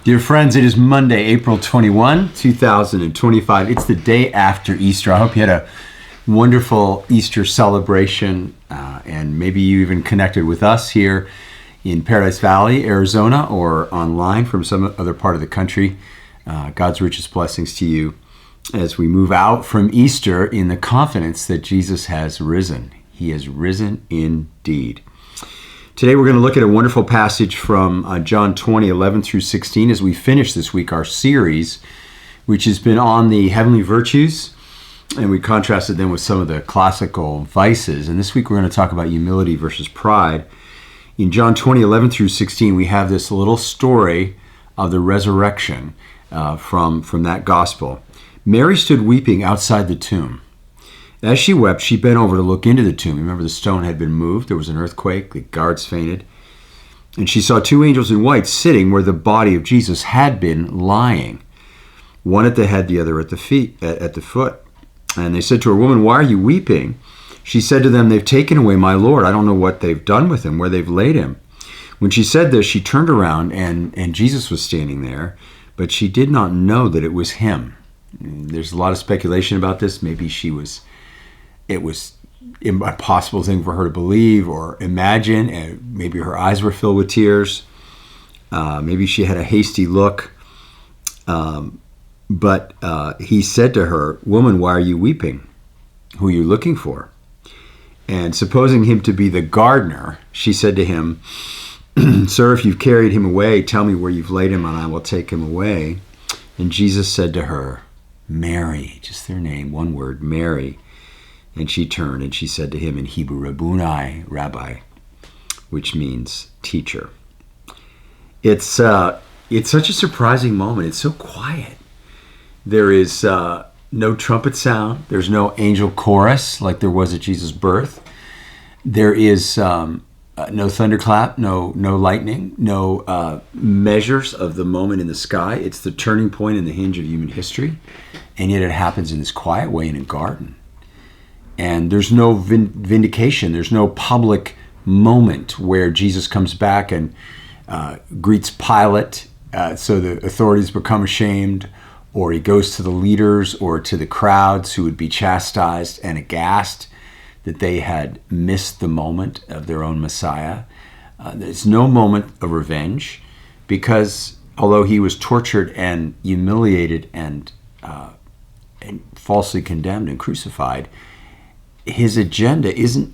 Dear friends, it is Monday, April 21, 2025. It's the day after Easter. I hope you had a wonderful Easter celebration, and maybe you even connected with us here in Paradise Valley, Arizona, or online from some other part of the country. God's richest blessings to you as we move out from Easter in the confidence that Jesus has risen. He has risen indeed. Today we're going to look at a wonderful passage from John 20, 11 through 16 as we finish this week our series, which has been on the heavenly virtues, and we contrasted them with some of the classical vices. And this week we're going to talk about humility versus pride. In John 20, 11 through 16, we have this little story of the resurrection from that gospel. Mary stood weeping outside the tomb. As she wept, she bent over to look into the tomb. Remember, the stone had been moved. There was an earthquake. The guards fainted. And she saw two angels in white sitting where the body of Jesus had been lying, one at the head, the other at the foot. And they said to her, "Woman, why are you weeping?" She said to them, "They've taken away my Lord. I don't know what they've done with him, where they've laid him." When she said this, she turned around, and Jesus was standing there, but she did not know that it was him. There's a lot of speculation about this. Maybe it was an impossible thing for her to believe or imagine, and maybe her eyes were filled with tears. Maybe she had a hasty look. But he said to her, "Woman, why are you weeping? Who are you looking for?" And supposing him to be the gardener, she said to him, "Sir, if you've carried him away, tell me where you've laid him, and I will take him away." And Jesus said to her, "Mary," just their name, one word, Mary. And she turned and she said to him in Hebrew, "Rabboni," rabbi, which means teacher. It's such a surprising moment. It's so quiet. There is no trumpet sound. There's no angel chorus like there was at Jesus' birth. There is no thunderclap, no lightning, no measures of the moment in the sky. It's the turning point and the hinge of human history. And yet it happens in this quiet way in a garden. And there's no vindication. There's no public moment where Jesus comes back and greets Pilate so the authorities become ashamed, or he goes to the leaders or to the crowds who would be chastised and aghast that they had missed the moment of their own Messiah. There's no moment of revenge, because although he was tortured and humiliated and falsely condemned and crucified, his agenda isn't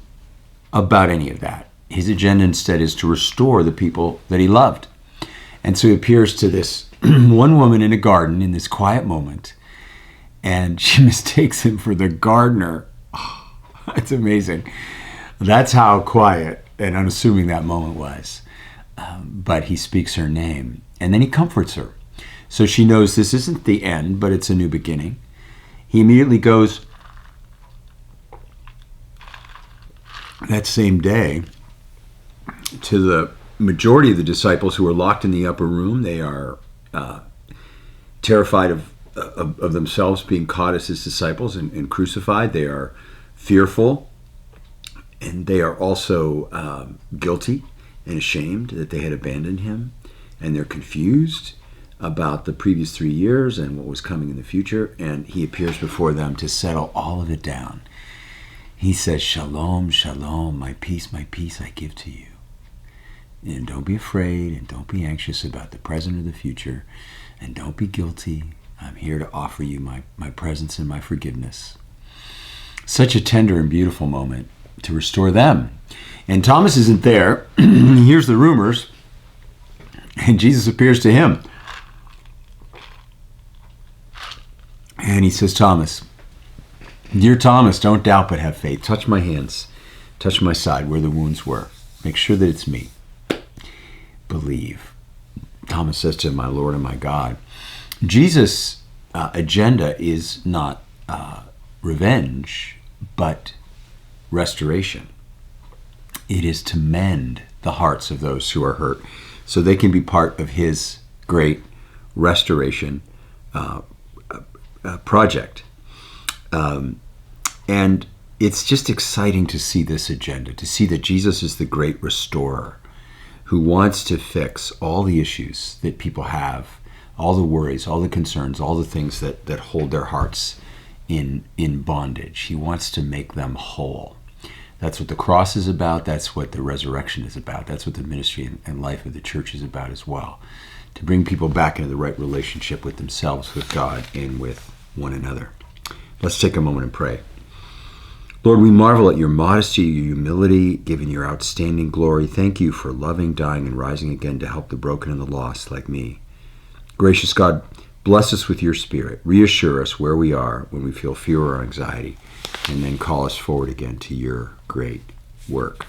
about any of that. His agenda instead is to restore the people that he loved. And so he appears to this one woman in a garden in this quiet moment, and she mistakes him for the gardener. Oh, it's amazing. That's how quiet and unassuming that moment was. But he speaks her name, and then he comforts her. So she knows this isn't the end, but it's a new beginning. He immediately goes that same day to the majority of the disciples who are locked in the upper room. They are terrified of themselves being caught as his disciples and crucified. They are fearful, and they are also guilty and ashamed that they had abandoned him, and they're confused about the previous 3 years and what was coming in the future. And he appears before them to settle all of it down. He says, "Shalom, shalom, my peace I give to you. And don't be afraid, and don't be anxious about the present or the future, and don't be guilty. I'm here to offer you my presence and my forgiveness." Such a tender and beautiful moment to restore them. And Thomas isn't there. He hears the rumors, and Jesus appears to him. And he says, "Thomas, dear Thomas, don't doubt but have faith. Touch my hands, touch my side where the wounds were. Make sure that it's me. Believe." Thomas says to him, "My Lord and my God." Jesus' agenda is not revenge, but restoration. It is to mend the hearts of those who are hurt so they can be part of his great restoration project. And it's just exciting to see this agenda, to see that Jesus is the great restorer who wants to fix all the issues that people have all the worries, all the concerns, all the things that hold their hearts in bondage. He wants to make them whole. That's what the cross is about. That's what the resurrection is about. That's what the ministry and life of the church is about as well. To bring people back into the right relationship with themselves, with God, and with one another. Let's take a moment and pray. Lord, we marvel at your modesty, your humility, given your outstanding glory. Thank you for loving, dying, and rising again to help the broken and the lost like me. Gracious God, bless us with your Spirit. Reassure us where we are when we feel fear or anxiety, and then call us forward again to your great work.